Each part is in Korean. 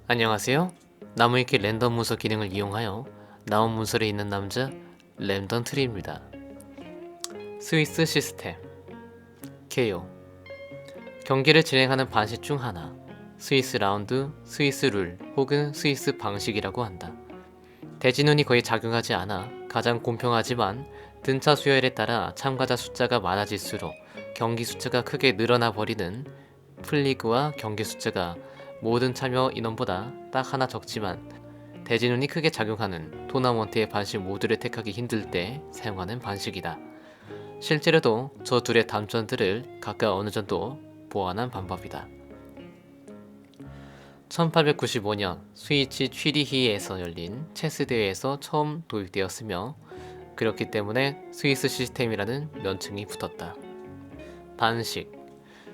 안녕하세요. 나무위키 랜덤 문서 기능을 이용하여 나온 문서를 읽는 남자 랜덤 트리입니다. 스위스 시스템 개요. 경기를 진행하는 방식 중 하나, 스위스 라운드, 스위스 룰 혹은 스위스 방식이라고 한다. 대진운이 거의 작용하지 않아 가장 공평하지만 등차 수열에 따라 참가자 숫자가 많아질수록 경기 숫자가 크게 늘어나 버리는 플리그와 경기 숫자가 모든 참여 인원보다 딱 하나 적지만 대진운이 크게 작용하는 토너먼트의 방식 모두를 택하기 힘들 때 사용하는 방식이다. 실제로도 저 둘의 단점들을 각각 어느 정도 보완한 방법이다. 1895년 스위치 취리히에서 열린 체스 대회에서 처음 도입되었으며 그렇기 때문에 스위스 시스템이라는 명칭이 붙었다. 방식,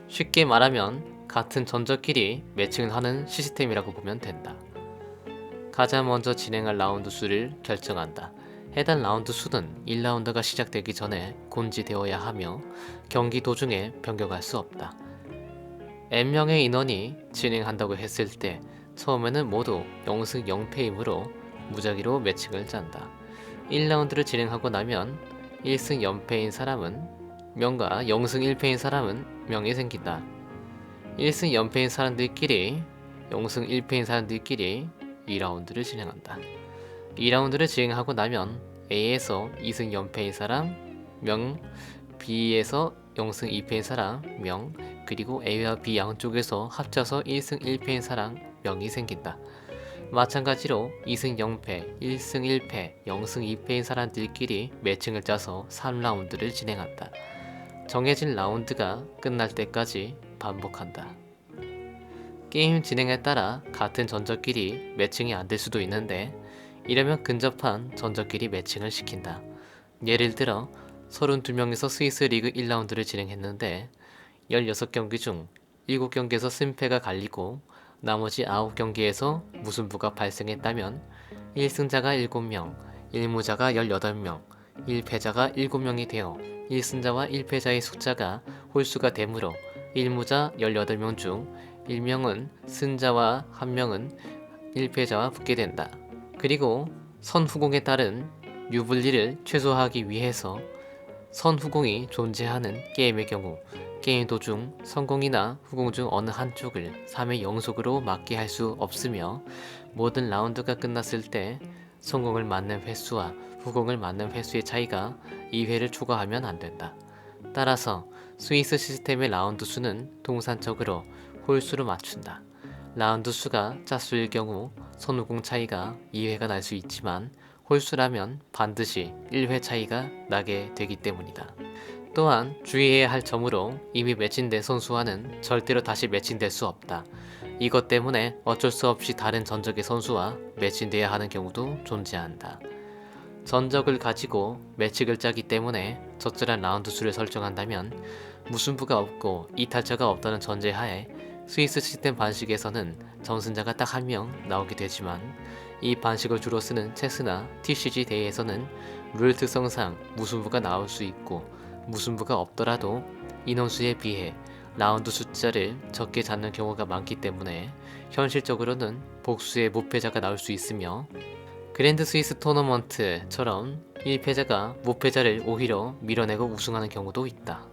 쉽게 말하면 같은 전적끼리 매칭을 하는 시스템이라고 보면 된다. 가장 먼저 진행할 라운드 수를 결정한다. 해당 라운드 수는 1라운드가 시작되기 전에 공지되어야 하며 경기 도중에 변경할 수 없다. N명의 인원이 진행한다고 했을 때 처음에는 모두 0승 0패이므로 무작위로 매칭을 짠다. 1라운드를 진행하고 나면 1승 0패인 사람은 명과 0승 1패인 사람은 명이 생긴다. 1승 0패인 사람들끼리 0승 1패인 사람들끼리 2라운드를 진행한다. 2라운드를 진행하고 나면 A에서 2승 0패인 사람 명, B에서 0승 2패인 사람 명, 그리고 A와 B 양쪽에서 합쳐서 1승 1패인 사람 명이 생긴다. 마찬가지로 2승 0패, 1승 1패, 0승 2패인 사람들끼리 매칭을 짜서 3라운드를 진행한다. 정해진 라운드가 끝날 때까지 반복한다. 게임 진행에 따라 같은 전적끼리 매칭이 안 될 수도 있는데 이러면 근접한 전적끼리 매칭을 시킨다. 예를 들어 32명에서 스위스 리그 1라운드를 진행했는데 16경기 중 7경기에서 승패가 갈리고 나머지 9경기에서 무승부가 발생했다면 1승자가 7명, 1무자가 18명, 1패자가 7명이 되어 1승자와 1패자의 숫자가 홀수가 되므로 1무자 18명 중 1명은 승자와 1명은 1패자와 붙게 된다. 그리고 선후공에 따른 유불리를 최소화하기 위해서 선후공이 존재하는 게임의 경우 게임 도중 성공이나 후공 중 어느 한쪽을 3회 연속으로 맞게 할 수 없으며 모든 라운드가 끝났을 때 성공을 맞는 횟수와 후공을 맞는 횟수의 차이가 2회를 초과하면 안 된다. 따라서 스위스 시스템의 라운드 수는 동산적으로 홀수로 맞춘다. 라운드 수가 짝수일 경우 선후공 차이가 2회가 날 수 있지만 홀수라면 반드시 1회 차이가 나게 되기 때문이다. 또한 주의해야 할 점으로 이미 매칭된 선수와는 절대로 다시 매칭될 수 없다. 이것 때문에 어쩔 수 없이 다른 전적의 선수와 매칭돼야 하는 경우도 존재한다. 전적을 가지고 매칭을 짜기 때문에 적절한 라운드 수를 설정한다면 무승부가 없고 이탈자가 없다는 전제하에 스위스 시스템 방식에서는 전승자가 딱 한 명 나오게 되지만 이 방식을 주로 쓰는 체스나 TCG 대회에서는 룰 특성상 무승부가 나올 수 있고 무승부가 없더라도 인원수에 비해 라운드 숫자를 적게 잡는 경우가 많기 때문에 현실적으로는 복수의 무패자가 나올 수 있으며 그랜드 스위스 토너먼트처럼 1패자가 무패자를 오히려 밀어내고 우승하는 경우도 있다.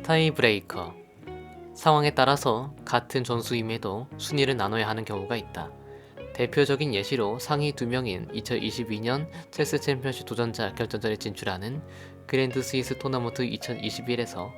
타이브레이커 상황에 따라서 같은 전수임에도 순위를 나눠야 하는 경우가 있다. 대표적인 예시로 상위 2명인 2022년 체스 챔피언십 도전자 결정전에 진출하는 그랜드 스위스 토너먼트 2021에서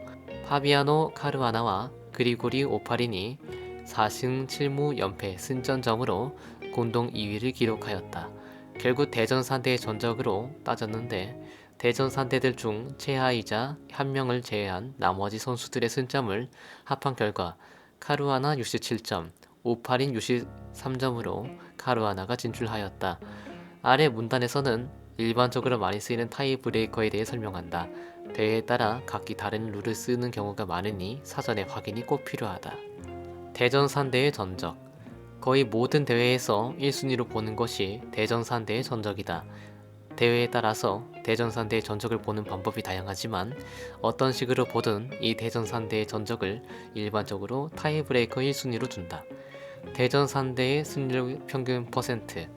파비아노 카르아나와 그리고리 오파린이 4승 7무 연패 승전점으로 공동 2위를 기록하였다. 결국 대전 상대의 전적으로 따졌는데 대전 상대들 중 최하이자 한 명을 제외한 나머지 선수들의 승점을 합한 결과 카루아나 67점, 오파린 63점으로 카루아나가 진출하였다. 아래 문단에서는 일반적으로 많이 쓰이는 타이 브레이커에 대해 설명한다. 대회에 따라 각기 다른 룰을 쓰는 경우가 많으니 사전에 확인이 꼭 필요하다. 대전 상대의 전적 거의 모든 대회에서 1순위로 보는 것이 대전 상대의 전적이다. 대회에 따라서 대전 상대의 전적을 보는 방법이 다양하지만 어떤 식으로 보든 이 대전 상대의 전적을 일반적으로 타이브레이커 1순위로 둔다. 대전 산대의 승률 평균 퍼센트.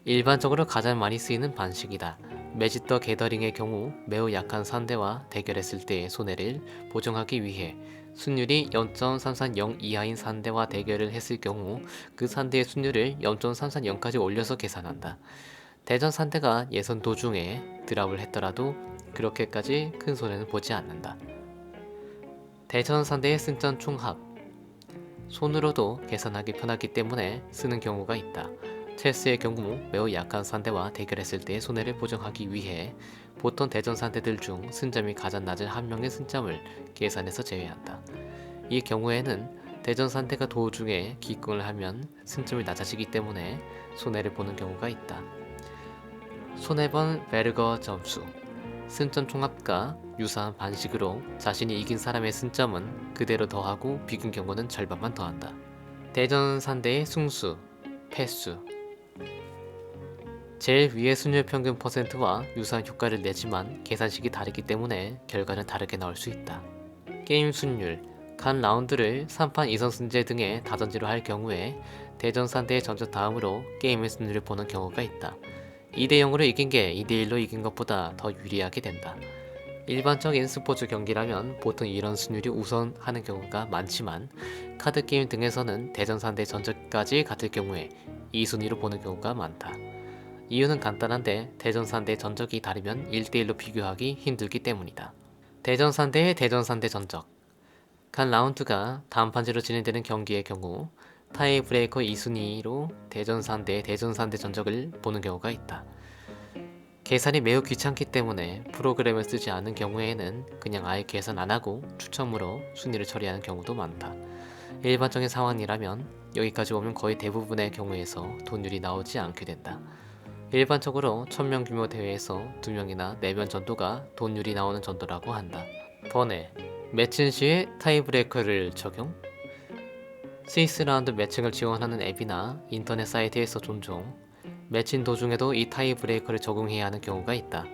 일반적으로 가장 많이 쓰이는 반식이다. 매직 더 게더링의 경우 매우 약한 상대와 대결했을 때의 손해를 보정하기 위해 승률이 0.330 이하인 상대와 대결을 했을 경우 그 상대의 승률을 0.330까지 올려서 계산한다. 대전 상대가 예선 도중에 드랍을 했더라도 그렇게까지 큰 손해는 보지 않는다. 대전 상대의 승점 총합. 손으로도 계산하기 편하기 때문에 쓰는 경우가 있다. 체스의 경우 매우 약한 상대와 대결했을 때의 손해를 보정하기 위해 보통 대전 상대들 중 승점이 가장 낮은 한 명의 승점을 계산해서 제외한다. 이 경우에는 대전 상대가 도중에 기권을 하면 승점이 낮아지기 때문에 손해를 보는 경우가 있다. 손해본 베르거 점수. 승점 총합과 유사한 반식으로 자신이 이긴 사람의 승점은 그대로 더하고 비긴 경우는 절반만 더한다. 대전 상대의 승수, 패수. 제일 위의 승률 평균 퍼센트와 유사한 효과를 내지만 계산식이 다르기 때문에 결과는 다르게 나올 수 있다. 게임 승률. 간 라운드를 3판 2선승제 등의 다전지로 할 경우에 대전 상대의 전적 다음으로 게임의 승률을 보는 경우가 있다. 2대0으로 이긴 게 2대1로 이긴 것보다 더 유리하게 된다. 일반적인 스포츠 경기라면 보통 이런 승률이 우선하는 경우가 많지만 카드게임 등에서는 대전 상대의 전적까지 같을 경우에 이 순위로 보는 경우가 많다. 이유는 간단한데 대전 상대의 전적이 다르면 1대1로 비교하기 힘들기 때문이다. 대전 상대의 대전 상대 전적. 간 라운드가 다음판제로 진행되는 경기의 경우 타이브레이커 2순위로 대전 상대의 대전 상대 전적을 보는 경우가 있다. 계산이 매우 귀찮기 때문에 프로그램을 쓰지 않은 경우에는 그냥 아예 계산 안하고 추첨으로 순위를 처리하는 경우도 많다. 일반적인 상황이라면 여기까지 오면 거의 대부분의 경우에서 돈율이 나오지 않게 된다. 일반적으로 1000명 규모 대회에서 2명이나 4명 정도가 돈율이 나오는 정도라고 한다. 번외, 매칭 시에 타이브레이커를 적용? 스위스 라운드 매칭을 지원하는 앱이나 인터넷 사이트에서 종종 매칭 도중에도 이 타이브레이커를 적용해야 하는 경우가 있다.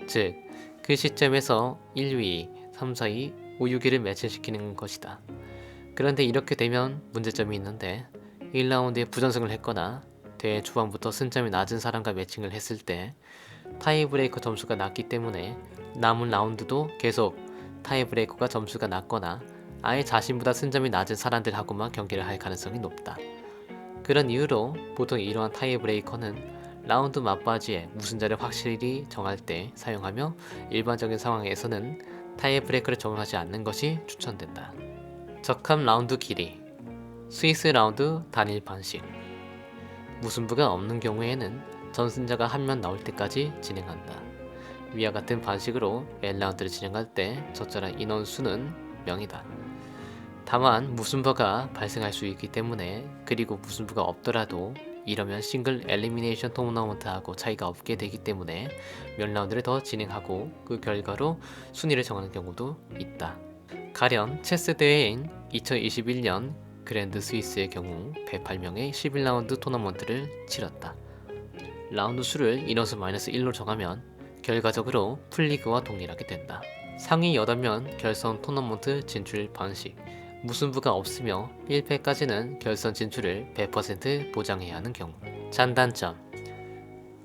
즉, 그 시점에서 1위, 3, 4위, 5, 6위를 매칭시키는 것이다. 그런데 이렇게 되면 문제점이 있는데 1라운드에 부전승을 했거나 대회 초반부터 승점이 낮은 사람과 매칭을 했을 때 타이브레이커 점수가 낮기 때문에 남은 라운드도 계속 타이브레이커가 점수가 낮거나 아예 자신보다 승점이 낮은 사람들하고만 경기를 할 가능성이 높다. 그런 이유로 보통 이러한 타이브레이커는 라운드 막바지에 우승자를 확실히 정할 때 사용하며 일반적인 상황에서는 타이브레이커를 적용하지 않는 것이 추천된다. 적합 라운드 길이. 스위스 라운드 단일 반식. 무승부가 없는 경우에는 전승자가 한 명 나올 때까지 진행한다. 위와 같은 반식으로 N라운드를 진행할 때 적절한 인원수는 0이다. 다만 무승부가 발생할 수 있기 때문에 그리고 무승부가 없더라도 이러면 싱글 엘리미네이션 토너먼트하고 차이가 없게 되기 때문에 몇 라운드를 더 진행하고 그 결과로 순위를 정하는 경우도 있다. 가령 체스 대회인 2021년 그랜드 스위스의 경우 108명의 11라운드 토너먼트를 치렀다. 라운드 수를 인원수 -1로 정하면 결과적으로 풀리그와 동일하게 된다. 상위 8명 결선 토너먼트 진출 반식. 무승부가 없으며 1패까지는 결선 진출을 100% 보장해야 하는 경우. 장단점.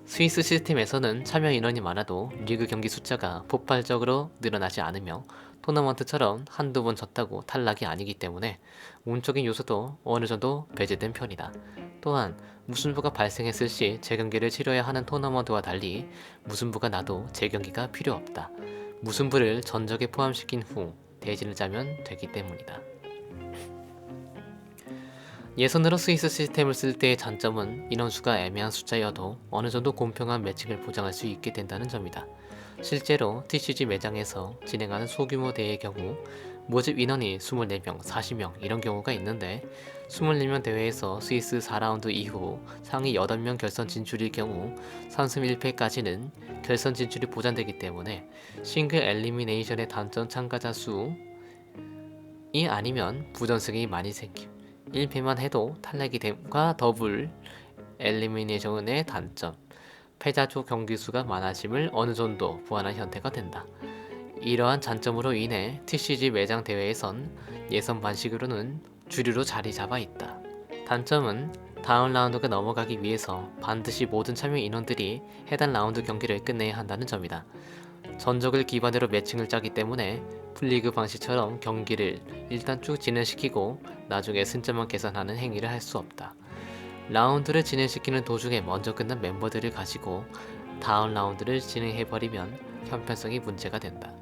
스위스 시스템에서는 참여 인원이 많아도 리그 경기 숫자가 폭발적으로 늘어나지 않으며 토너먼트처럼 한두 번 졌다고 탈락이 아니기 때문에 운적인 요소도 어느 정도 배제된 편이다. 또한 무승부가 발생했을 시 재경기를 치러야 하는 토너먼트와 달리 무승부가 나도 재경기가 필요 없다. 무승부를 전적에 포함시킨 후 대진을 짜면 되기 때문이다. 예선으로 스위스 시스템을 쓸 때의 장점은 인원수가 애매한 숫자여도 어느 정도 공평한 매칭을 보장할 수 있게 된다는 점이다. 실제로 TCG 매장에서 진행하는 소규모 대회의 경우 모집 인원이 24명, 40명 이런 경우가 있는데 24명 대회에서 스위스 4라운드 이후 상위 8명 결선 진출일 경우 3승 1패까지는 결선 진출이 보장되기 때문에 싱글 엘리미네이션의 단전 참가자 수이 아니면 부전승이 많이 생김. 1패만 해도 탈락이 됨과 더블 엘리미네이션의 단점. 패자조 경기수가 많아짐을 어느 정도 보완한 형태가 된다. 이러한 장점으로 인해 TCG 매장 대회에선 예선 반식으로는 주류로 자리 잡아 있다. 단점은 다음 라운드가 넘어가기 위해서 반드시 모든 참여 인원들이 해당 라운드 경기를 끝내야 한다는 점이다. 전적을 기반으로 매칭을 짜기 때문에 풀리그 방식처럼 경기를 일단 쭉 진행시키고 나중에 승점만 계산하는 행위를 할 수 없다. 라운드를 진행시키는 도중에 먼저 끝난 멤버들을 가지고 다음 라운드를 진행해버리면 형편성이 문제가 된다.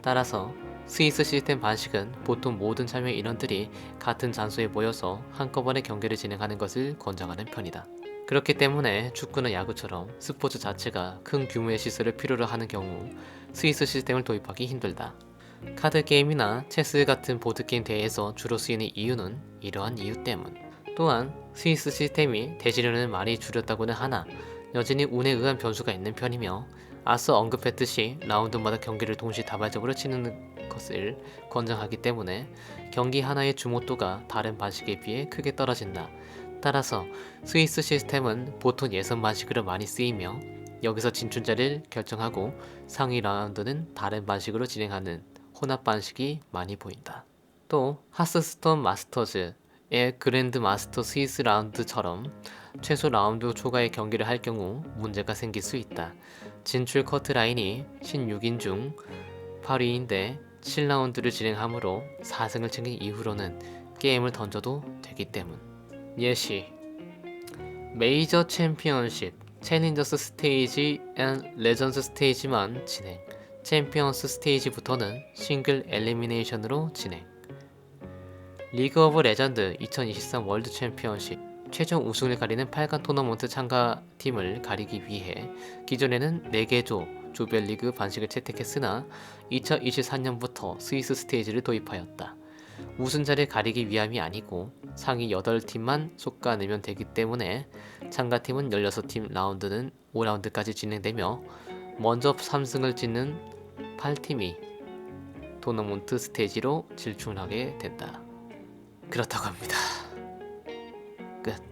따라서 스위스 시스템 방식은 보통 모든 참여 인원들이 같은 장소에 모여서 한꺼번에 경기를 진행하는 것을 권장하는 편이다. 그렇기 때문에 축구나 야구처럼 스포츠 자체가 큰 규모의 시설을 필요로 하는 경우 스위스 시스템을 도입하기 힘들다. 카드 게임이나 체스 같은 보드게임 대회에서 주로 쓰이는 이유는 이러한 이유 때문. 또한 스위스 시스템이 대지료는 많이 줄였다고는 하나 여전히 운에 의한 변수가 있는 편이며 앞서 언급했듯이 라운드마다 경기를 동시다발적으로 치는 것을 권장하기 때문에 경기 하나의 주목도가 다른 방식에 비해 크게 떨어진다. 따라서 스위스 시스템은 보통 예선 방식으로 많이 쓰이며 여기서 진출자를 결정하고 상위 라운드는 다른 방식으로 진행하는 혼합 방식이 많이 보인다. 또 하스스톤 마스터즈의 그랜드 마스터 스위스 라운드처럼 최소 라운드 초과의 경기를 할 경우 문제가 생길 수 있다. 진출 커트라인이 16인 중 8위인데 7라운드를 진행하므로 4승을 챙긴 이후로는 게임을 던져도 되기 때문. 예시 메이저 챔피언십, 챌린저스 스테이지 앤 레전드 스테이지만 진행. 챔피언스 스테이지부터는 싱글 엘리미네이션으로 진행. 리그 오브 레전드 2023 월드 챔피언십 최종 우승을 가리는 8강 토너먼트 참가팀을 가리기 위해 기존에는 4개 조별리그 방식을 채택했으나 2024년부터 스위스 스테이지를 도입하였다. 우승자를 가리기 위함이 아니고 상위 8팀만 솎아내면 되기 때문에 참가팀은 16팀 라운드는 5라운드까지 진행되며 먼저 3승을 짓는 8팀이 토너먼트 스테이지로 진출하게 된다. 그렇다고 합니다. 끝.